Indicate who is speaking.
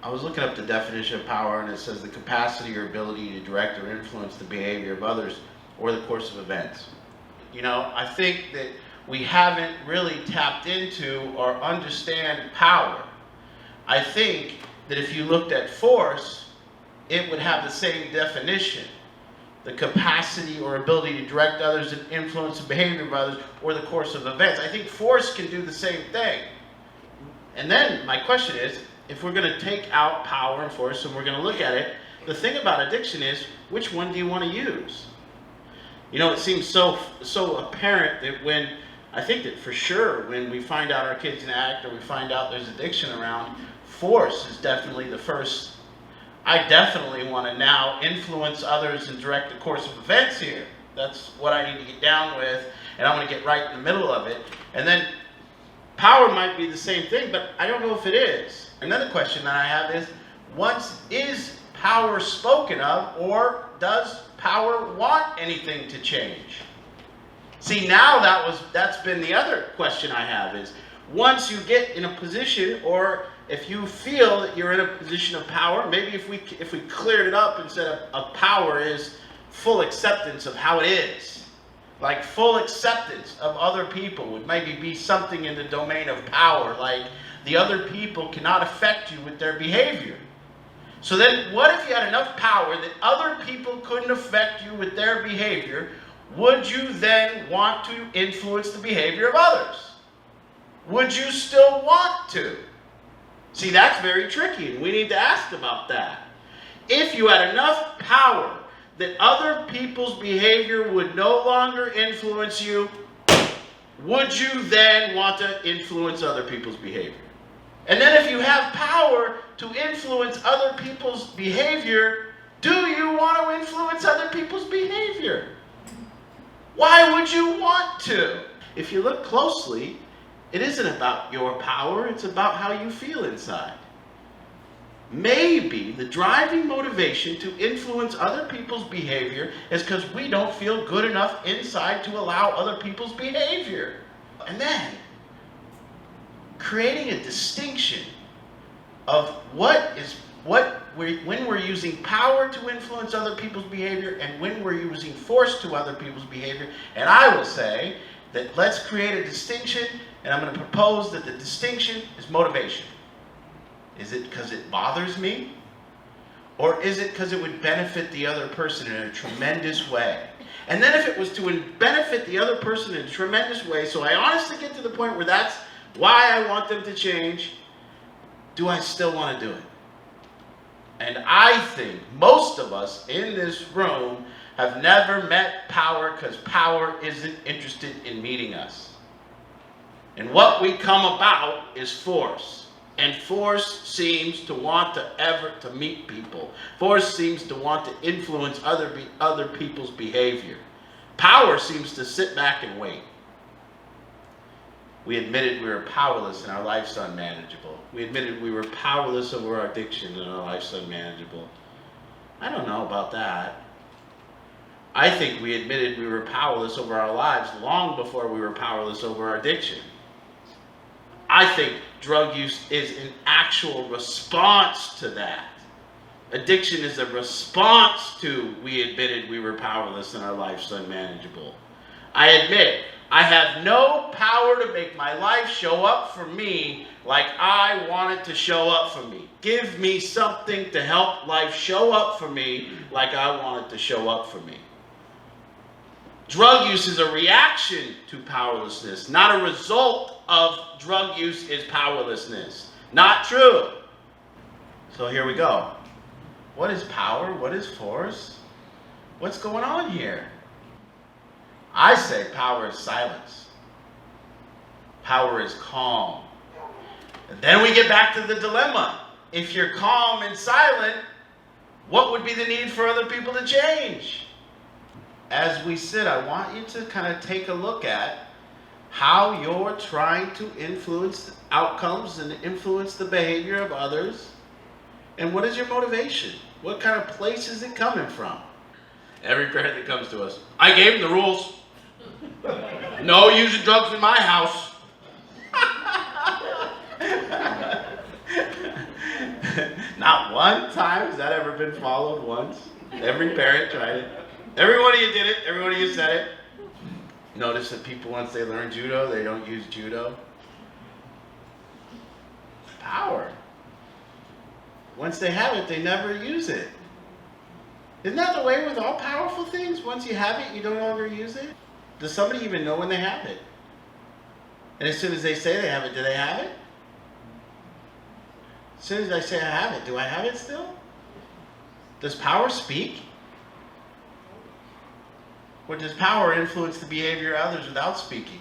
Speaker 1: I was looking up the definition of power, and it says the capacity or ability to direct or influence the behavior of others or the course of events. You know, I think that we haven't really tapped into or understand power. I think that if you looked at force, it would have the same definition. The capacity or ability to direct others and influence the behavior of others or the course of events. I think force can do the same thing. And then my question is, if we're going to take out power and force and we're going to look at it, the thing about addiction is, which one do you want to use? You know, it seems so apparent that when, I think that for sure, when we find out our kid's an addict or we find out there's addiction around, force is definitely the first. I definitely want to now influence others and direct the course of events here. That's what I need to get down with, and I'm going to get right in the middle of it. And then power might be the same thing, but I don't know if it is. Another question that I have is, is power spoken of, or does power want anything to change? See, now that's been the other question I have is, once you get in a position, or if you feel that you're in a position of power, maybe if we cleared it up and said of power is full acceptance of how it is. Like full acceptance of other people would maybe be something in the domain of power, like the other people cannot affect you with their behavior. So then what if you had enough power that other people couldn't affect you with their behavior? Would you then want to influence the behavior of others? Would you still want to? See, that's very tricky, and we need to ask about that. If you had enough power that other people's behavior would no longer influence you, would you then want to influence other people's behavior? And then if you have power to influence other people's behavior, do you want to influence other people's behavior? Why would you want to? If you look closely, it isn't about your power, it's about how you feel inside. Maybe the driving motivation to influence other people's behavior is because we don't feel good enough inside to allow other people's behavior. And then, creating a distinction of when we're using power to influence other people's behavior and when we're using force to other people's behavior. And I will say that let's create a distinction, and I'm going to propose that the distinction is motivation. Is it because it bothers me? Or is it because it would benefit the other person in a tremendous way? And then if it was to benefit the other person in a tremendous way, so I honestly get to the point where that's why I want them to change, do I still want to do it? And I think most of us in this room have never met power because power isn't interested in meeting us. And what we come about is force. And force seems to want to meet people. Force seems to want to influence other people's behavior. Power seems to sit back and wait. We admitted we were powerless and our life's unmanageable. We admitted we were powerless over our addiction and our life's unmanageable. I don't know about that. I think we admitted we were powerless over our lives long before we were powerless over our addiction. I think drug use is an actual response to that. Addiction is a response to we admitted we were powerless and our life's unmanageable. I admit I have no power to make my life show up for me like I want it to show up for me. Give me something to help life show up for me like I want it to show up for me. Drug use is a reaction to powerlessness, not a result of drug use is powerlessness. Not true. So here we go. What is power? What is force? What's going on here? I say power is silence. Power is calm. And then we get back to the dilemma. If you're calm and silent, what would be the need for other people to change? As we sit, I want you to kind of take a look at how you're trying to influence outcomes and influence the behavior of others. And what is your motivation? What kind of place is it coming from? Every parent that comes to us, I gave him the rules. No using drugs in my house. One time, has that ever been followed once? Every parent tried it. Every one of you did it. Every one of you said it. Notice that people, once they learn judo, they don't use judo. Power. Once they have it, they never use it. Isn't that the way with all powerful things? Once you have it, you no longer use it? Does somebody even know when they have it? And as soon as they say they have it, do they have it? As soon as I say I have it, do I have it still? Does power speak? Or does power influence the behavior of others without speaking?